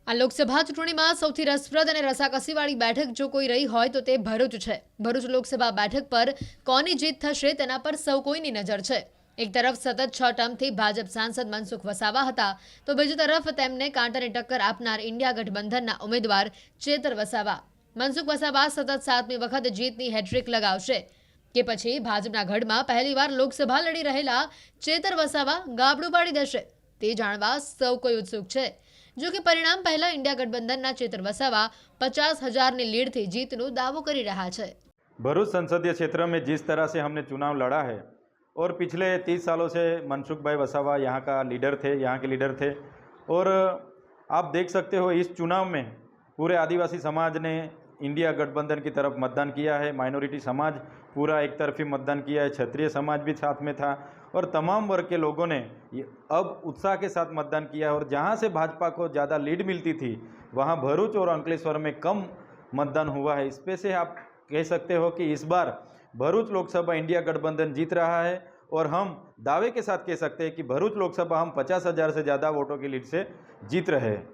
આ લોકસભા ચૂંટણીમાં સૌથી રસપ્રદ અને રસાકસીવાળી બેઠક જો કોઈ રહી હોય તો તે ભરૂચ છે। ભરૂચ લોકસભા બેઠક પર કોની જીત થશે તેના પર સૌ કોઈની નજર છે। એક તરફ સતત 6 ટર્મથી ભાજપ સાંસદ મનસુખ વસાવા હતા તો બીજી તરફ તેમને કાંટાને ટક્કર આપનાર ઇન્ડિયા ગઠબંધનના ઉમેદવાર ચેતર વસાવા। મનસુખ વસાવા સતત 7મી વખત જીતની હેટ્રિક લગાવશે કે પછી ભાજપના ગઢમાં પહેલીવાર લોકસભા લડી રહેલા ચેતર વસાવા ગાબડું પાડી દેશે તે જાણવા સૌ કોઈ ઉત્સુક છે। जो कि परिणाम पहला इंडिया गठबंधन चेतर वसावा 50,000 ની लीड थी जीतनो दावो કરી રહ્યા છે। भरूच संसदीय क्षेत्र में जिस तरह से हमने चुनाव लड़ा है और पिछले 30 सालों से मनसुख भाई वसावा यहाँ का लीडर थे, यहाँ के लीडर थे और आप देख सकते हो इस चुनाव में पूरे आदिवासी समाज ने इंडिया गठबंधन की तरफ मतदान किया है। माइनॉरिटी समाज पूरा एक तरफी मतदान किया है, क्षत्रिय समाज भी साथ में था और तमाम वर्ग के लोगों ने अब उत्साह के साथ मतदान किया है। और जहां से भाजपा को ज़्यादा लीड मिलती थी वहां भरूच और अंकलेश्वर में कम मतदान हुआ है। इस पे से आप कह सकते हो कि इस बार भरूच लोकसभा इंडिया गठबंधन जीत रहा है और हम दावे के साथ कह सकते हैं कि भरूच लोकसभा हम 50,000 से ज़्यादा वोटों की लीड से जीत रहे हैं।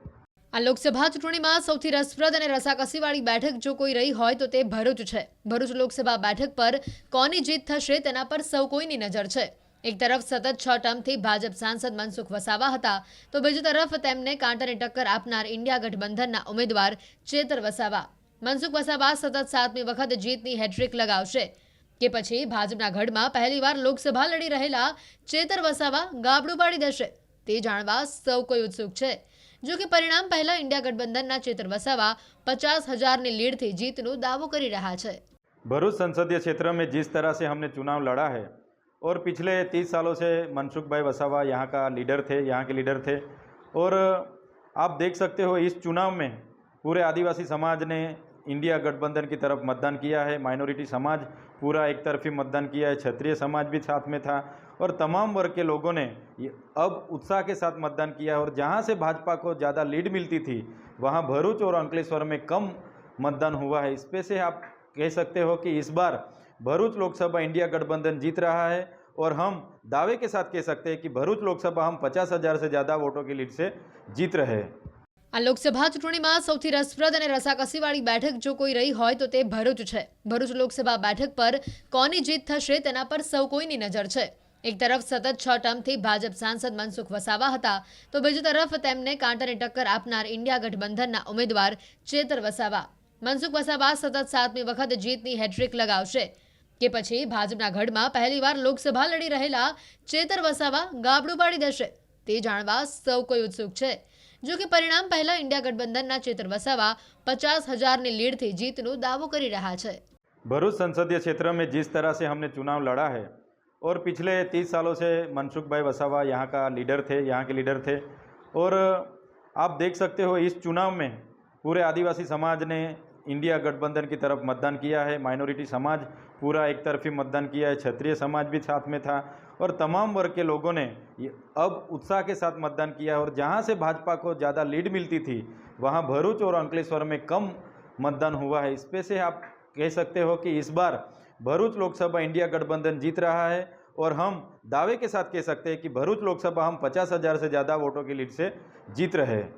આ લોકસભા ચૂંટણીમાં સૌથી રસપ્રદ અને રસાકસીવાળી બેઠક જો કોઈ રહી હોય તો તે ભરૂચ છે। ભરૂચ લોકસભા બેઠક પર કોની જીત થશે તેના પર સૌ કોઈની નજર છે। એક તરફ સતત 6 ટર્મથી ભાજપ સાંસદ મનસુખ વસાવા હતા તો બીજી તરફ તેમને કાંટાને ટક્કર આપનાર ઇન્ડિયા ગઠબંધનના ઉમેદવાર ચેતર વસાવા। મનસુખ વસાવા સતત 7મી વખત જીતની હેટ્રિક લગાવશે કે પછી ભાજપના ગઢમાં પહેલીવાર લોકસભા લડી રહેલા ચેતર વસાવા ગાબડું પાડી દેશે તે જાણવા સૌ કોઈ ઉત્સુક છે। जो कि परिणाम पहला इंडिया गठबंधन चेतर वसावा 50,000 ની लीड थी जीतनो दावो કરી રહ્યા છે। भरूच संसदीय क्षेत्र में जिस तरह से हमने चुनाव लड़ा है और पिछले 30 सालों से मनसुख भाई वसावा यहाँ का लीडर थे, यहाँ के लीडर थे और आप देख सकते हो इस चुनाव में पूरे आदिवासी समाज ने इंडिया गठबंधन की तरफ मतदान किया है। माइनॉरिटी समाज पूरा एक तरफी मतदान किया है, क्षत्रिय समाज भी साथ में था और तमाम वर्ग के लोगों ने अब उत्साह के साथ मतदान किया है। और जहां से भाजपा को ज़्यादा लीड मिलती थी वहां भरूच और अंकलेश्वर में कम मतदान हुआ है। इस पे से आप कह सकते हो कि इस बार भरूच लोकसभा इंडिया गठबंधन जीत रहा है और हम दावे के साथ कह सकते हैं कि भरूच लोकसभा हम 50,000 से ज़्यादा वोटों की लीड से जीत रहे हैं। આ લોકસભા ચૂંટણીમાં સૌથી રસપ્રદ અને રસાકસીવાળી બેઠક જો કોઈ રહી હોય તો તે ભરૂચ છે। ભરૂચ લોકસભા બેઠક પર કોની જીત થશે તેના પર સૌ કોઈની નજર છે। એક તરફ સતત 6 ટર્મથી ભાજપ સાંસદ મનસુખ વસાવા હતા તો બીજી તરફ તેમને કાંટાને ટક્કર આપનાર ઇન્ડિયા ગઠબંધનના ઉમેદવાર ચેતર વસાવા। મનસુખ વસાવા સતત 7મી વખત જીતની હેટ્રિક લગાવશે કે પછી ભાજપના ગઢમાં પહેલીવાર લોકસભા લડી રહેલા ચેતર વસાવા ગાબડું પાડી દેશે તે જાણવા સૌ કોઈ ઉત્સુક છે। जो कि परिणाम पहला इंडिया गठबंधन चेतर वसावा 50,000 ની लीड थी जीतनो दावो કરી રહ્યા છે। भरूच संसदीय क्षेत्र में जिस तरह से हमने चुनाव लड़ा है और पिछले 30 सालों से मनसुख भाई वसावा यहाँ का लीडर थे, यहाँ के लीडर थे और आप देख सकते हो इस चुनाव में पूरे आदिवासी समाज ने इंडिया गठबंधन की तरफ मतदान किया है। माइनॉरिटी समाज पूरा एक तरफी मतदान किया है, क्षत्रिय समाज भी साथ में था और तमाम वर्ग के लोगों ने अब उत्साह के साथ मतदान किया है। और जहां से भाजपा को ज़्यादा लीड मिलती थी वहां भरूच और अंकलेश्वर में कम मतदान हुआ है। इस पे से आप कह सकते हो कि इस बार भरूच लोकसभा इंडिया गठबंधन जीत रहा है और हम दावे के साथ कह सकते हैं कि भरूच लोकसभा हम 50,000 से ज़्यादा वोटों की लीड से जीत रहे हैं।